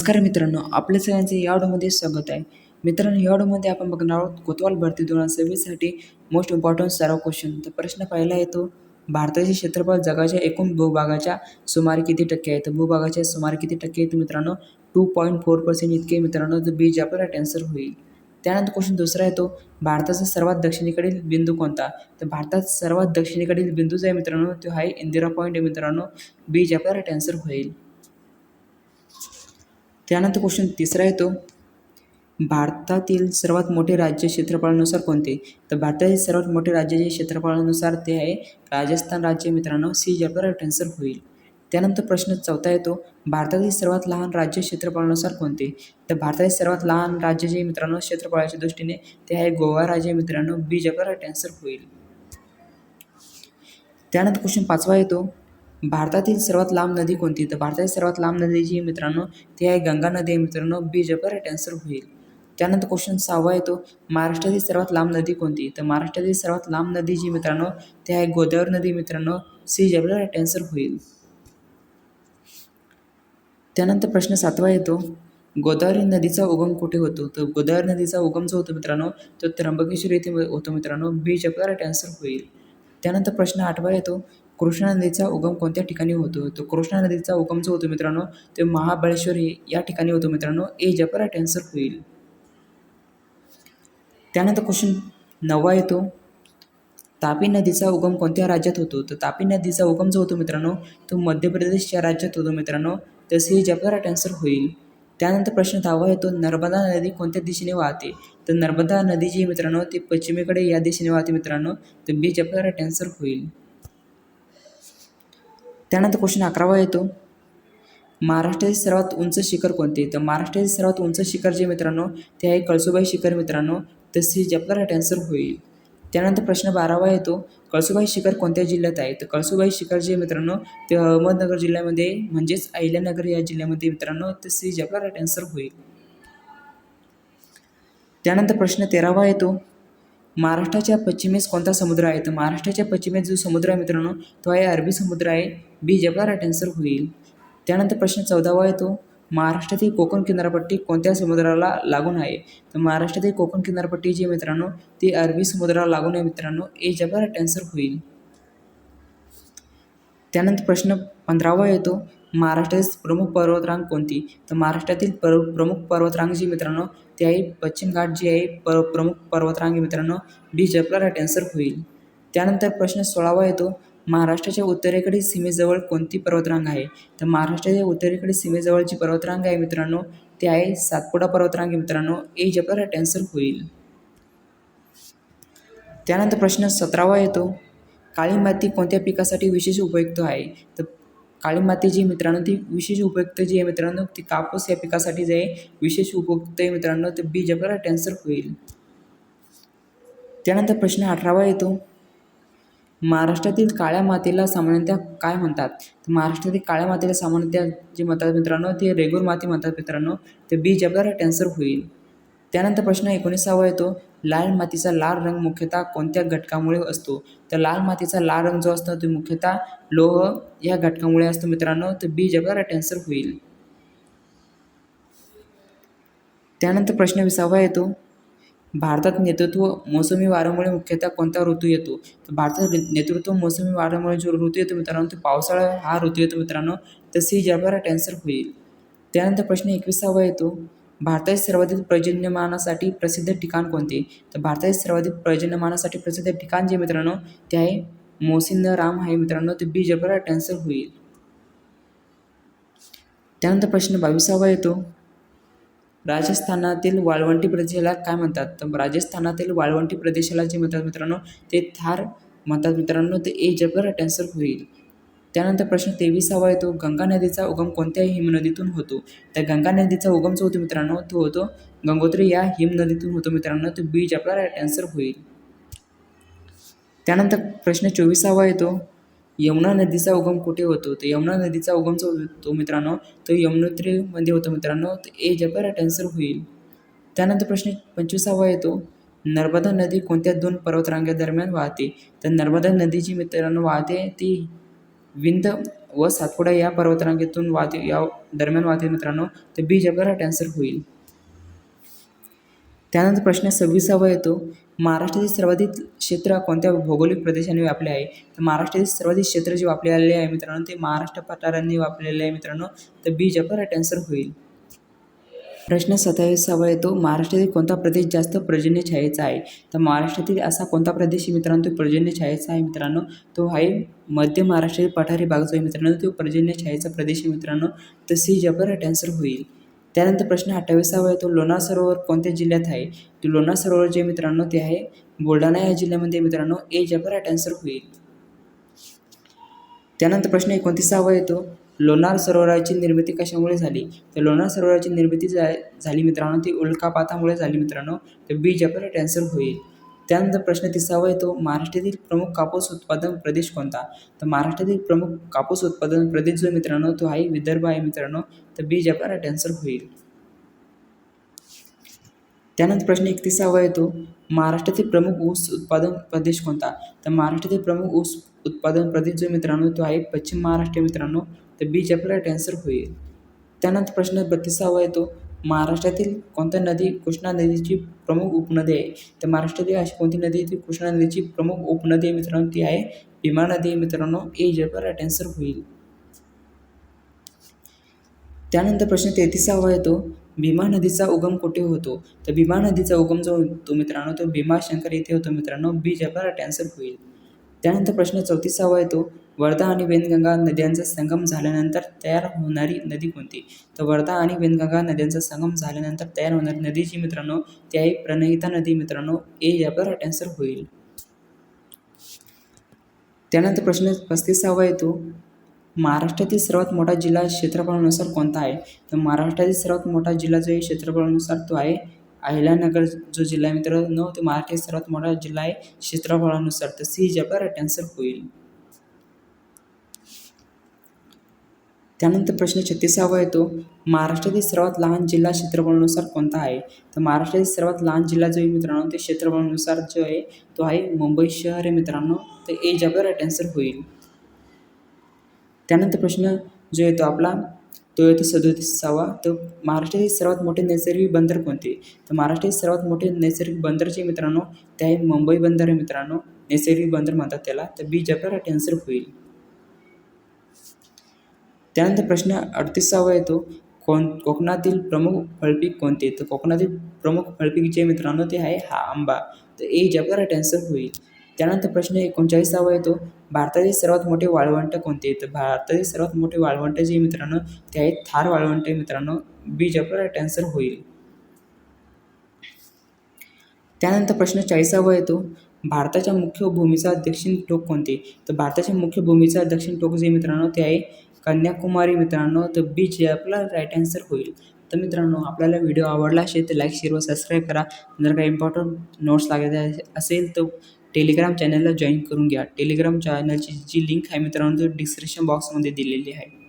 नमस्कार मित्रांनो, आपल्या सगळ्यांचे या ऑडिओमध्ये स्वागत आहे. मित्रांनो, या ऑडिओमध्ये आपण बघणार आहोत कोतवाल भरती 2026 साठी मोस्ट इम्पॉर्टंट सराव क्वेश्चन. तर प्रश्न पहिला येतो, भारताचे क्षेत्रफळ जगाच्या एकूण भूभागाच्या सुमारे किती टक्के आहे? तर भूभागाच्या सुमारे किती टक्के आहे? तर मित्रांनो 2.4% इतके. मित्रांनो तर बी जे आपला राईट आन्सर होईल. त्यानंतर क्वेश्चन दुसरा येतो, भारताचा सर्वात दक्षिणेकडील बिंदू कोणता? तर भारतात सर्वात दक्षिणेकडील बिंदू जो आहे मित्रांनो तो आहे इंदिरा पॉईंट आहे. मित्रांनो बी जे आपला राईट आन्सर होईल. त्यानंतर क्वेश्चन तिसरा येतो, भारतातील सर्वात मोठे राज्य क्षेत्रफळानुसार कोणते? तर भारतातील सर्वात मोठे राज्य जे क्षेत्रफळानुसार ते आहे राजस्थान राज्य. मित्रांनो सी जे आपला राईट आन्सर होईल. त्यानंतर प्रश्न चौथा येतो, भारतातील सर्वात लहान राज्य क्षेत्रफळानुसार कोणते? तर भारतातील सर्वात लहान राज्य जे मित्रांनो क्षेत्रफळाच्या दृष्टीने ते आहे गोवा राज्य. मित्रांनो बी जे आपला राईट आन्सर होईल. त्यानंतर क्वेश्चन पाचवा येतो, भारतातील सर्वात लांब नदी कोणती? तर भारतातील सर्वात लांब नदी जी मित्रांनो ती आहे गंगा नदी आहे. मित्रांनो बी जे आपला राईट आन्सर होईल. त्यानंतर क्वेश्चन सहावा येतो, महाराष्ट्रातील सर्वात लांब नदी कोणती? तर महाराष्ट्रातील सर्वात लांब नदी जी मित्रांनो ती आहे गोदावरी नदी. मित्रांनो सी जे आपला राईट आन्सर होईल. त्यानंतर प्रश्न सातवा येतो, गोदावरी नदीचा उगम कुठे होतो? तर गोदावरी नदीचा उगम जो होतो मित्रांनो तो त्र्यंबकेश्वर येथे होतो. मित्रांनो बी जे आपला राईट आन्सर होईल. त्यानंतर प्रश्न आठवा येतो, कृष्णा नदीचा उगम कोणत्या ठिकाणी होतो? तो कृष्णा नदीचा उगम जो होतो मित्रांनो ते महाबळेश्वर या ठिकाणी होतो. मित्रांनो ए जे आपला राईट आन्सर होईल. त्यानंतर क्वेश्चन नववा येतो, तापी नदीचा उगम कोणत्या राज्यात होतो? तर तापी नदीचा उगम जो होतो मित्रांनो तो मध्य प्रदेश या राज्यात होतो. मित्रांनो तर सी जे आपला राईट आन्सर होईल. त्यानंतर प्रश्न दहावा येतो, नर्मदा नदी कोणत्या दिशेने वाहते? तर नर्मदा नदी जी मित्रांनो ती पश्चिमेकडे या दिशेने वाहते. मित्रांनो तर बी जे आपला राईट आन्सर होईल. त्यानंतर क्वेश्चन 11वा येतो, महाराष्ट्रातील सर्वात उंच शिखर कोणते? तर महाराष्ट्रातील सर्वात उंच शिखर जे मित्रांनो ते आहे कळसुबाई शिखर. मित्रांनो तर सी जे आपला राईट आन्सर होईल. त्यानंतर प्रश्न 12वा येतो, कळसुबाई शिखर कोणत्या जिल्ह्यात आहे? तर कळसुबाई शिखर जे मित्रांनो ते अहमदनगर जिल्ह्यामध्ये म्हणजेच अहिल्यानगर या जिल्ह्यामध्ये. मित्रांनो तर सी जे आपला राईट आन्सर होईल. त्यानंतर प्रश्न 13वा येतो, महाराष्ट्राच्या पश्चिमेस कोणता समुद्र आहे? तर महाराष्ट्राच्या पश्चिमेस जो समुद्र आहे मित्रांनो तो आहे अरबी समुद्र आहे. बी जे आपला राईट आन्सर होईल. त्यानंतर प्रश्न 14वा येतो, महाराष्ट्रातील कोकण किनारपट्टी कोणत्या समुद्राला लागून आहे? तर महाराष्ट्रातील कोकण किनारपट्टी जी मित्रांनो ती अरबी समुद्राला लागून आहे. मित्रांनो ए जे आपला राईट आन्सर होईल. त्यानंतर प्रश्न 15वा येतो, महाराष्ट्रातील प्रमुख पर्वतरांग कोणती? तर महाराष्ट्रातील प्रमुख पर्वतरांग जी मित्रांनो ती आहे पश्चिम घाट जी आहे प्रमुख पर्वतरांग आहे. मित्रांनो डी जे आपला राईट आन्सर होईल. त्यानंतर प्रश्न 16वा येतो, महाराष्ट्राच्या उत्तरेकडील सीमेजवळ कोणती पर्वतरांग आहे? तर महाराष्ट्राच्या उत्तरेकडील सीमेजवळची पर्वतरांग आहे मित्रांनो ती आहे सातपुडा पर्वतरांग आहे. मित्रांनो ए जे आपला राईट आन्सर होईल. त्यानंतर प्रश्न 17वा येतो, काळी माती कोणत्या पिकासाठी विशेष उपयुक्त आहे? तर काळी माती जी मित्रांनो ती विशेष उपयुक्त जी आहे मित्रांनो ती कापूस या पिकासाठी जे आहे विशेष उपयुक्त आहे. मित्रांनो तर बी जे आपला राईट आन्सर होईल. त्यानंतर प्रश्न 18वा येतो, महाराष्ट्रातील काळ्या मातीला सामान्यतः काय म्हणतात? तर महाराष्ट्रातील काळ्या मातीला सामान्यतः जे म्हणतात मित्रांनो ते रेगूर माती म्हणतात. मित्रांनो तर बी जे आपला राईट आन्सर होईल. त्यानंतर प्रश्न 19वा येतो, लाल मातीचा लाल रंग मुख्यतः कोणत्या घटकामुळे असतो? तर लाल मातीचा लाल रंग जो असतो तो मुख्यतः लोह या घटकामुळे असतो. मित्रांनो तर बी जे आपला राईट आन्सर होईल. त्यानंतर प्रश्न 20वा येतो, भारतात नेतृत्व मोसमी वाऱ्यामुळे मुख्यतः कोणता ऋतू येतो? तर भारतात नेतृत्व मोसमी वाऱ्यामुळे जो ऋतू येतो मित्रांनो तो पावसाळा हा ऋतू येतो. मित्रांनो तर सी जे आपला राईट आन्सर होईल. त्यानंतर प्रश्न 21वा येतो, भारतातील सर्वाधिक पर्जन्यमानासाठी प्रसिद्ध ठिकाण कोणते? तर भारतातील सर्वाधिक पर्जन्यमानासाठी प्रसिद्ध ठिकाण जे मित्रांनो ते आहे मोसिनराम आहे. मित्रांनो ते बी जे आपला राईट आन्सर होईल. त्यानंतर प्रश्न 22वा येतो, राजस्थानातील वाळवंटी प्रदेशाला काय म्हणतात? तर राजस्थानातील वाळवंटी प्रदेशाला जे म्हणतात मित्रांनो ते थार म्हणतात. मित्रांनो ते ए जे आपला राईट आन्सर होईल. त्यानंतर प्रश्न 23वा येतो, गंगा नदीचा उगम कोणत्या हिमनदीतून होतो? तर गंगा नदीचा उगम जो होतो मित्रांनो तो होतो गंगोत्री या हिमनदीतून होतो. मित्रांनो तो बी जे आपला राईट आन्सर होईल. त्यानंतर प्रश्न 24वा येतो, यमुना नदीचा उगम कुठे होतो? तर यमुना नदीचा उगम जो होतो मित्रांनो तो यमुनोत्रीमध्ये होतो. मित्रांनो तर ए जे आपला राईट आन्सर होईल. त्यानंतर प्रश्न 25वा येतो, नर्मदा नदी कोणत्या दोन पर्वतरांगेदरम्यान वाहते? तर नर्मदा नदी जी मित्रांनो वाहते ती विंध्य व सातपुडा या पर्वतरांगेतून वाहते या दरम्यान वाहते मित्रांनो, तर बी जे आपला राईट आन्सर होईल. त्यानंतर प्रश्न 26वा येतो, महाराष्ट्रातील सर्वाधिक क्षेत्र कोणत्या भौगोलिक प्रदेशाने व्यापले आहे? तर महाराष्ट्रातील सर्वाधिक क्षेत्र जे व्यापलेले आहे मित्रांनो, ते महाराष्ट्र पठारांनी व्यापलेले आहे मित्रांनो, तर बी जे आपला राईट आन्सर होईल. प्रश्न 27वा येतो, महाराष्ट्रातील कोणता प्रदेश जास्त पर्जन्य छायेचा आहे? तर महाराष्ट्रातील असा कोणता प्रदेश मित्रांनो तो पर्जन्य छायेचा आहे मित्रांनो, तो आहे मध्य महाराष्ट्रातील पठारी भाग जो आहे मित्रांनो, तो पर्जन्य छायेचा प्रदेश आहे मित्रांनो, तर सी जे आपला राईट आन्सर होईल. त्यानंतर प्रश्न 28वा येतो, लोणार सरोवर कोणत्या जिल्ह्यात आहे? तर लोणार सरोवर जे मित्रांनो ते आहे बुलढाणा या जिल्ह्यामध्ये मित्रांनो, ए जे आपला राईट आन्सर होईल. त्यानंतर प्रश्न 29वा येतो, लोणार सरोवराची निर्मिती कशामुळे झाली? तर लोणार सरोवराची निर्मिती झाली मित्रांनो, ती उल्कापातामुळे झाली मित्रांनो, तर बी जे आपला राईट आन्सर होईल. त्यानंतर प्रश्न 30वा येतो, महाराष्ट्रातील प्रमुख कापूस उत्पादन प्रदेश कोणता? तर महाराष्ट्रातील प्रमुख कापूस उत्पादन प्रदेश जो मित्रांनो तो आहे विदर्भ आहे मित्रांनो, तर बी जे आपला राईट आन्सर होईल. त्यानंतर प्रश्न 31वा येतो, महाराष्ट्रातील प्रमुख ऊस उत्पादन प्रदेश कोणता? तर महाराष्ट्रातील प्रमुख ऊस उत्पादन प्रदेश जो मित्रांनो तो आहे पश्चिम महाराष्ट्र मित्रांनो, तर बी जे आपला राईट आन्सर होईल. त्यानंतर प्रश्न 32वा येतो, महाराष्ट्रातील कोणत्या नदी कृष्णा नदीची प्रमुख उपनदी आहे? तर महाराष्ट्रातील अशी कोणती नदी ती कृष्णा नदीची प्रमुख उपनदी आहे मित्रांनो, ती आहे भीमा नदी आहे मित्रांनो, ए जे आपला राईट आन्सर होईल. त्यानंतर प्रश्न 33वा येतो, भीमा नदीचा उगम कुठे होतो? तर भीमा नदीचा उगम जो होतो मित्रांनो तो भीमाशंकर येथे होतो मित्रांनो, बी जे आपला राईट आन्सर होईल. त्यानंतर प्रश्न 34वा येतो, वर्धा आणि वैनगंगा नद्यांचा संगम झाल्यानंतर तयार होणारी नदी कोणती? तर वर्धा आणि वैनगंगा नद्यांचा संगम झाल्यानंतर तयार होणारी नदी जी मित्रांनो ती आहे प्रणहिता नदी मित्रांनो, ए जे आपला राईट आन्सर होईल. त्यानंतर प्रश्न 35वा येतो, महाराष्ट्रातील सर्वात मोठा जिल्हा क्षेत्रफळानुसार कोणता आहे? तर महाराष्ट्रातील सर्वात मोठा जिल्हा जो आहे क्षेत्रफळानुसार तो आहे अहिल्यानगर जो जिल्हा आहे मित्रांनो, तो महाराष्ट्रातील सर्वात मोठा जिल्हा आहे क्षेत्रफळानुसार, तर सी जे आपला राईट आन्सर होईल. त्यानंतर प्रश्न 36वा येतो, महाराष्ट्रातील सर्वात लहान जिल्हा क्षेत्रफळानुसार कोणता आहे? तर महाराष्ट्रातील सर्वात लहान जिल्हा जो आहे मित्रांनो ते क्षेत्रफळानुसार जो आहे तो आहे मुंबई शहर आहे मित्रांनो, तर ए जे आपला राईट आन्सर होईल. त्यानंतर प्रश्न जो येतो आपला तो येतो 37वा, तर महाराष्ट्रातील सर्वात मोठे नैसर्गिक बंदर कोणते? तर महाराष्ट्रातील सर्वात मोठे नैसर्गिक बंदर जे मित्रांनो ते आहे मुंबई बंदर आहे मित्रांनो, नैसर्गिक बंदर म्हणतात त्याला, तर बी जे आपला राईट आन्सर होईल. त्यानंतर प्रश्न 38वा येतो, कोकणातील प्रमुख फळपीक कोणते? तर कोकणातील प्रमुख फळपीक जे मित्रांनो ते आहे हा आंबा, तर ए जे आपला राईट आन्सर होईल. त्यानंतर प्रश्न 39वा येतो, भारतातील सर्वात मोठे वाळवंट कोणते? तर भारतातील सर्वात मोठे वाळवंट जे मित्रांनो ते आहे थार वाळवंट आहे मित्रांनो, बी जे आपला राईट आन्सर होईल. त्यानंतर प्रश्न 40वा येतो, भारताच्या मुख्य भूमीचा दक्षिण टोक कोणते? तर भारताच्या मुख्य भूमीचा दक्षिण टोक जे मित्रांनो ते आहे कन्याकुमारी मित्रांनो, तर बी जे आपला राईट आन्सर होईल. तर मित्रांनो आपल्याला व्हिडिओ आवडला असेल तर लाईक शेअर व सबस्क्राईब करा. जर काही इम्पॉर्टंट नोट्स लागायचे असेल तर टेलिग्राम चॅनलला जॉईन करून घ्या. टेलिग्राम चॅनलची जी लिंक आहे मित्रांनो ती डिस्क्रिप्शन बॉक्समध्ये दिलेली आहे.